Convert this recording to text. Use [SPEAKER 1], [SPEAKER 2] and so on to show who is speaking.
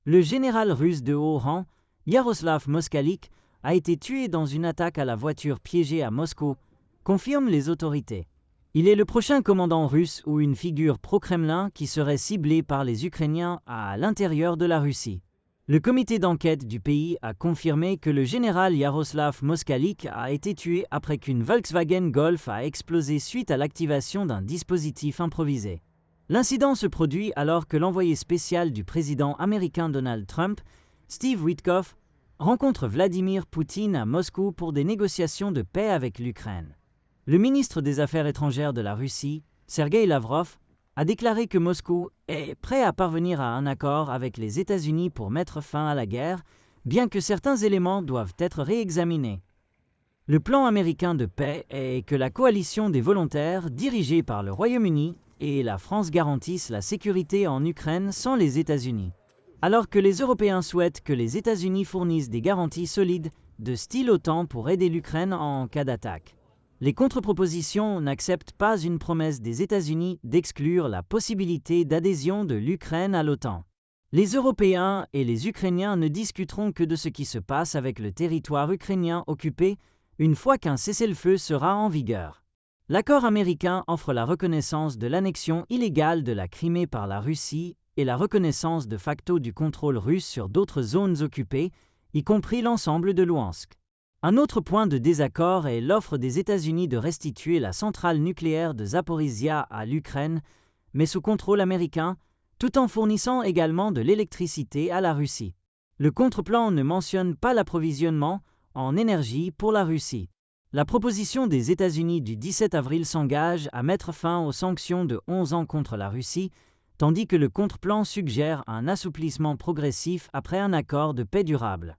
[SPEAKER 1] Le général russe de haut rang, Yaroslav Moskalik, a été tué dans une attaque à la voiture piégée à Moscou, confirment les autorités. Il est le prochain commandant russe ou une figure pro-Kremlin qui serait ciblée par les Ukrainiens à l'intérieur de la Russie. Le comité d'enquête du pays a confirmé que le général Yaroslav Moskalik a été tué après qu'une Volkswagen Golf a explosé suite à l'activation d'un dispositif improvisé. L'incident se produit alors que l'envoyé spécial du président américain Donald Trump, Steve Witkoff, rencontre Vladimir Poutine à Moscou pour des négociations de paix avec l'Ukraine. Le ministre des Affaires étrangères de la Russie, Sergei Lavrov, a déclaré que Moscou est prêt à parvenir à un accord avec les États-Unis pour mettre fin à la guerre, bien que certains éléments doivent être réexaminés. Le plan américain de paix est que la coalition des volontaires, dirigée par le Royaume-Uni, et la France garantissent la sécurité en Ukraine sans les États-Unis. Alors que les Européens souhaitent que les États-Unis fournissent des garanties solides, de style OTAN pour aider l'Ukraine en cas d'attaque. Les contre-propositions n'acceptent pas une promesse des États-Unis d'exclure la possibilité d'adhésion de l'Ukraine à l'OTAN. Les Européens et les Ukrainiens ne discuteront que de ce qui se passe avec le territoire ukrainien occupé une fois qu'un cessez-le-feu sera en vigueur. L'accord américain offre la reconnaissance de l'annexion illégale de la Crimée par la Russie et la reconnaissance de facto du contrôle russe sur d'autres zones occupées, y compris l'ensemble de Louhansk. Un autre point de désaccord est l'offre des États-Unis de restituer la centrale nucléaire de Zaporizhia à l'Ukraine, mais sous contrôle américain, tout en fournissant également de l'électricité à la Russie. Le contre-plan ne mentionne pas l'approvisionnement en énergie pour la Russie. La proposition des États-Unis du 17 avril s'engage à mettre fin aux sanctions de 11 ans contre la Russie, tandis que le contre-plan suggère un assouplissement progressif après un accord de paix durable.